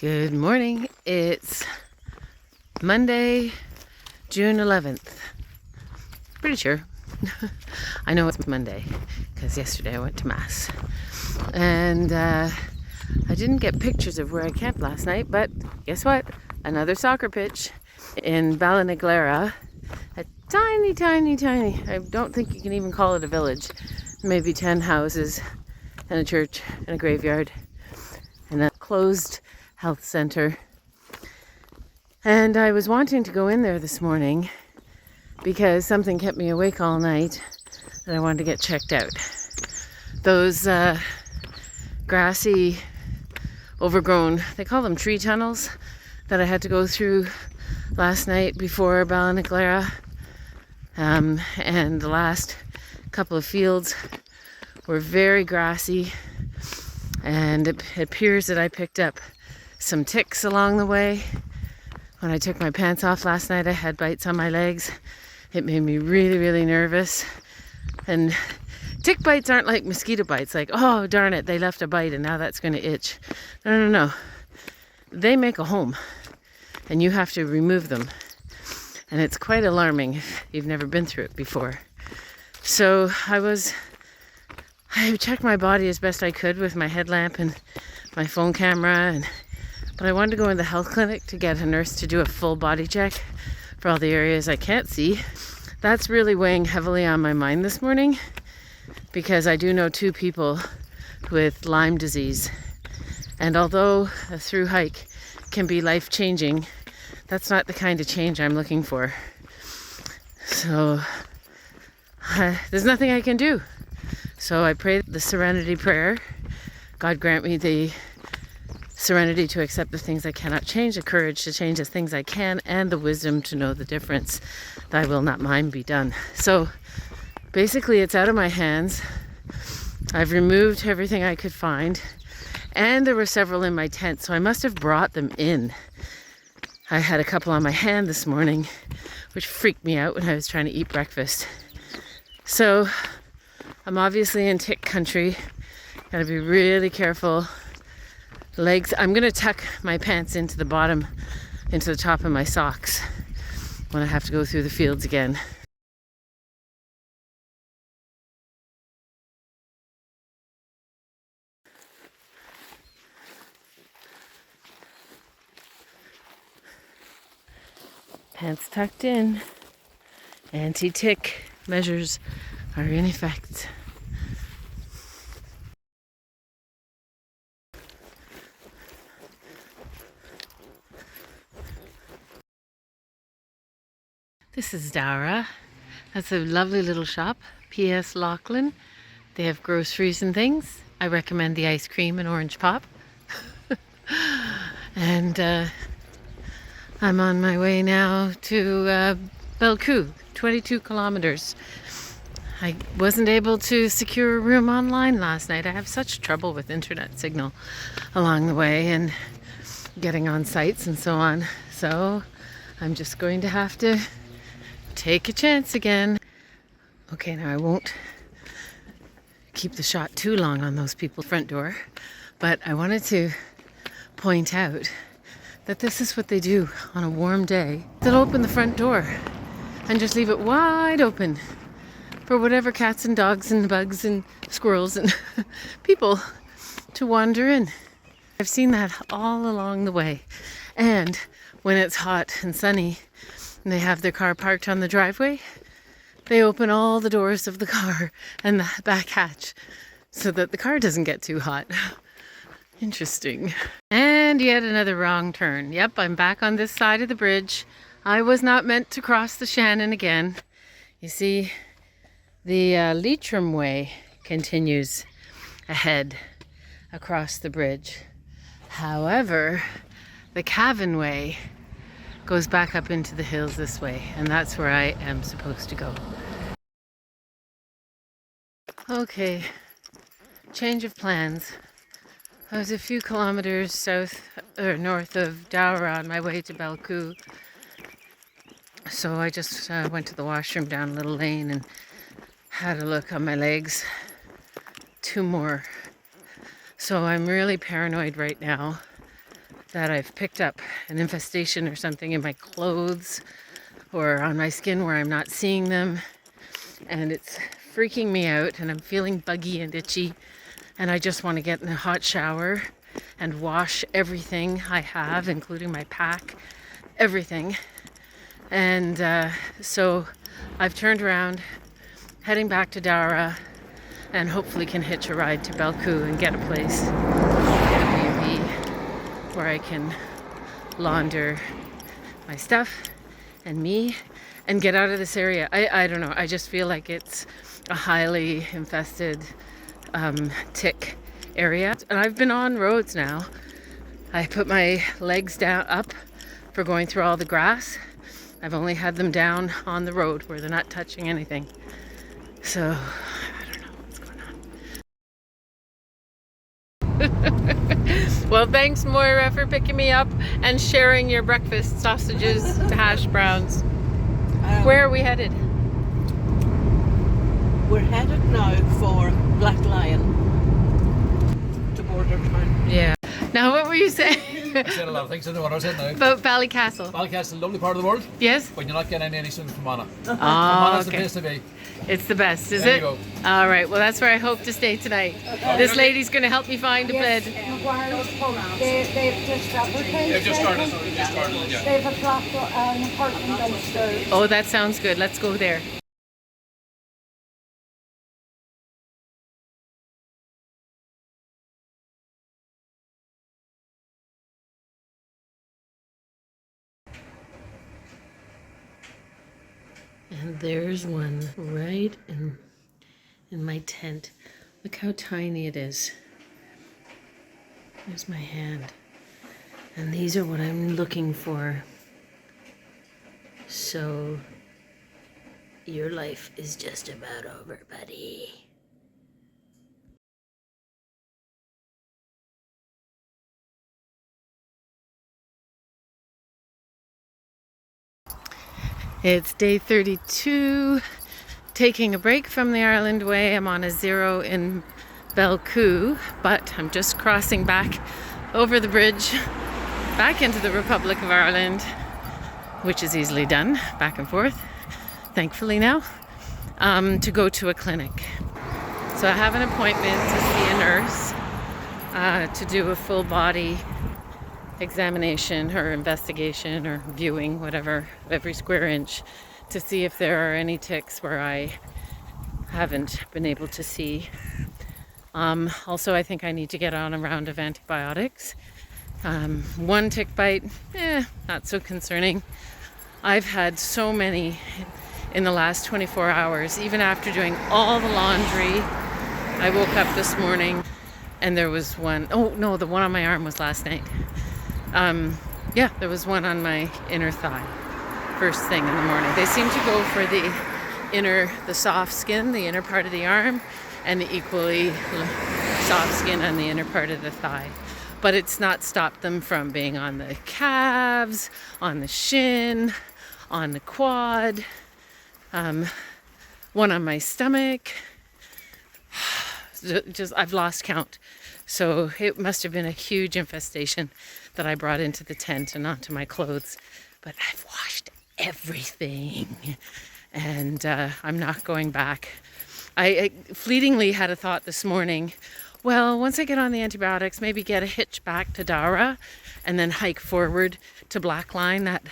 Good morning. It's Monday, June 11th. Pretty sure. I know it's Monday because yesterday I went to Mass. And I didn't get pictures of where I camped last night, but guess what? Another soccer pitch in Ballinaglera. A tiny, I don't think you can even call it a village. Maybe 10 houses and a church and a graveyard and a closed health center. And I was wanting to go in there this morning because something kept me awake all night and I wanted to get checked out. Those grassy, overgrown, they call them tree tunnels, that I had to go through last night before Ballinaglera. And the last couple of fields were very grassy, and it appears that I picked up some ticks along the way. When I took my pants off last night, I had bites on my legs. It made me really nervous. And tick bites aren't like mosquito bites, like, oh darn it, they left a bite and now that's going to itch. No. They make a home and you have to remove them. And it's quite alarming if you've never been through it before. So I checked my body as best I could with my headlamp and my phone camera, but I wanted to go in the health clinic to get a nurse to do a full body check for all the areas I can't see. That's really weighing heavily on my mind this morning because I do know 2 people with Lyme disease. And although a thru-hike can be life-changing, that's not the kind of change I'm looking for. So there's nothing I can do. So I pray the serenity prayer. God grant me the serenity to accept the things I cannot change, the courage to change the things I can, and the wisdom to know the difference. Thy will, not mine, be done. So basically it's out of my hands. I've removed everything I could find, and there were several in my tent, so I must have brought them in. I had a couple on my hand this morning, which freaked me out when I was trying to eat breakfast. So I'm obviously in tick country. Gotta be really careful. Legs, I'm gonna tuck my pants into the bottom, into the top of my socks when I have to go through the fields again. Pants tucked in. Anti-tick measures are in effect. This is Dara. That's a lovely little shop, P.S. Lachlan. They have groceries and things. I recommend the ice cream and orange pop. And I'm on my way now to Belcoo, 22 kilometers. I wasn't able to secure a room online last night. I have such trouble with internet signal along the way and getting on sites and so on. So I'm just going to have to take a chance again. Okay, now I won't keep the shot too long on those people's front door, but I wanted to point out that this is what they do on a warm day. They'll open the front door and just leave it wide open for whatever cats and dogs and bugs and squirrels and people to wander in. I've seen that all along the way. And when it's hot and sunny and they have their car parked on the driveway, they open all the doors of the car and the back hatch so that the car doesn't get too hot. Interesting. And yet another wrong turn. Yep, I'm back on this side of the bridge. I was not meant to cross the Shannon again. You see, the Leitrim Way continues ahead across the bridge. However, the Cavan Way goes back up into the hills this way, and that's where I am supposed to go. Okay, change of plans. I was a few kilometers south or north of Dowra on my way to Belcoo. So I just went to the washroom down a little lane and had a look on my legs. 2 more. So I'm really paranoid right now that I've picked up an infestation or something in my clothes or on my skin where I'm not seeing them, and it's freaking me out, and I'm feeling buggy and itchy, and I just want to get in a hot shower and wash everything I have, including my pack, everything. And so I've turned around, heading back to Dara, and hopefully can hitch a ride to Belcoo and get a place, get a B&B where I can launder my stuff and me and get out of this area. I don't know, I just feel like it's a highly infested tick area. And I've been on roads now. I put my legs down up for going through all the grass. I've only had them down on the road where they're not touching anything. So I don't know what's going on. Well, thanks Moira for picking me up and sharing your breakfast, sausages to hash browns. Where are we headed? We're headed now for Black Lion to border town. Yeah. Now, what were you saying? I said a lot of things in what I said now. About Ballycastle. Ballycastle's a lovely part of the world, Yes? but you're not getting any swimming from Mana. Oh, Mana's the okay. place to be. It's the best, is There it? you go. All right. Well, that's where I hope to stay tonight. This lady's going to help me find a bed. They've just advertised. They've just started, yeah. They've a flat, an apartment downstairs. Oh, that sounds good. Let's go there. And there's one right in my tent. Look how tiny it is. There's my hand. And these are what I'm looking for. So your life is just about over, buddy. It's day 32, taking a break from the Ireland Way. I'm on a 0 in Belcoo, but I'm just crossing back over the bridge, back into the Republic of Ireland, which is easily done, back and forth, thankfully now, to go to a clinic. So I have an appointment to see a nurse to do a full body examination or investigation or viewing, whatever, every square inch, to see if there are any ticks where I haven't been able to see. Also, I think I need to get on a round of antibiotics. One tick bite, not so concerning. I've had so many in the last 24 hours, even after doing all the laundry. I woke up this morning and there was one. Oh no, the one on my arm was last night. Yeah, there was one on my inner thigh first thing in the morning. They seem to go for the soft skin, the inner part of the arm, and the equally soft skin on the inner part of the thigh. But it's not stopped them from being on the calves, on the shin, on the quad, one on my stomach. Just I've lost count. So it must have been a huge infestation that I brought into the tent and onto my clothes. But I've washed everything, and I'm not going back. I fleetingly had a thought this morning, well, once I get on the antibiotics, maybe get a hitch back to Dara and then hike forward to Blackline, that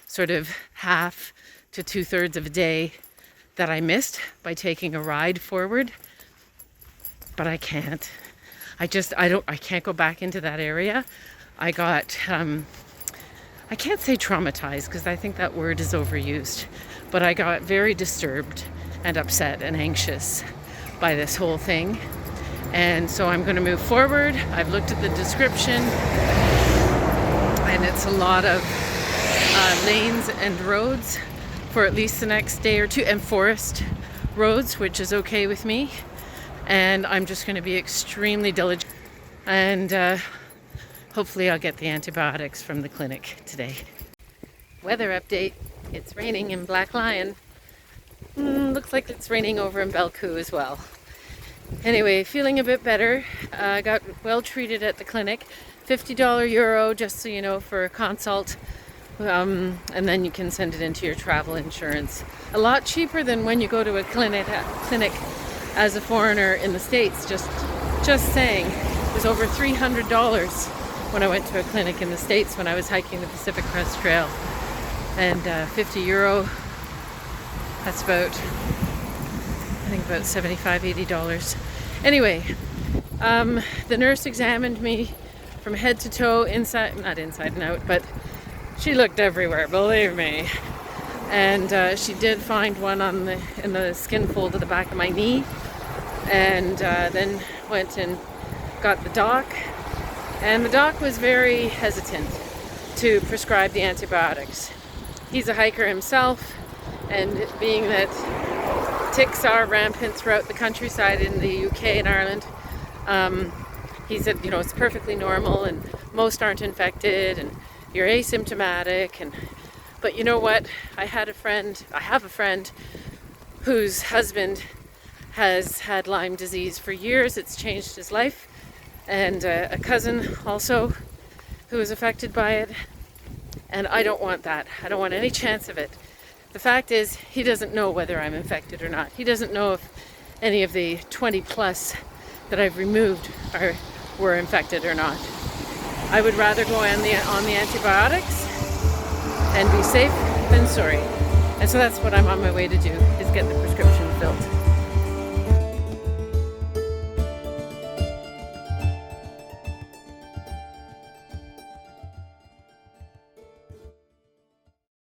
sort of half to 2/3 of a day that I missed by taking a ride forward. But I can't. I can't go back into that area. I got, I can't say traumatized because I think that word is overused, but I got very disturbed and upset and anxious by this whole thing. And so I'm going to move forward. I've looked at the description, and it's a lot of lanes and roads for at least the next day or two, and forest roads, which is okay with me. And I'm just going to be extremely diligent, and hopefully I'll get the antibiotics from the clinic today. Weather update. It's raining in Black Lion. Looks like it's raining over in Belcoo as well. Anyway, feeling a bit better. I got well treated at the clinic. $50 euro, just so you know, for a consult. And then you can send it into your travel insurance. A lot cheaper than when you go to a clinic as a foreigner in the States. Just saying, it was over $300 when I went to a clinic in the States when I was hiking the Pacific Crest Trail. And 50 euro, that's about, I think about $75, $80. Anyway, the nurse examined me from head to toe, not inside and out, but she looked everywhere, believe me. And she did find one in the skin fold of the back of my knee, and then went and got the doc. And the doc was very hesitant to prescribe the antibiotics. He's a hiker himself, and being that ticks are rampant throughout the countryside in the UK and Ireland, he said, you know, it's perfectly normal and most aren't infected and you're asymptomatic. But you know what? I have a friend whose husband has had Lyme disease for years. It's changed his life. And a cousin also who is affected by it. And I don't want that. I don't want any chance of it. The fact is, he doesn't know whether I'm infected or not. He doesn't know if any of the 20 plus that I've removed were infected or not. I would rather go on the antibiotics and be safe than sorry. And so that's what I'm on my way to do, is get the prescription filled.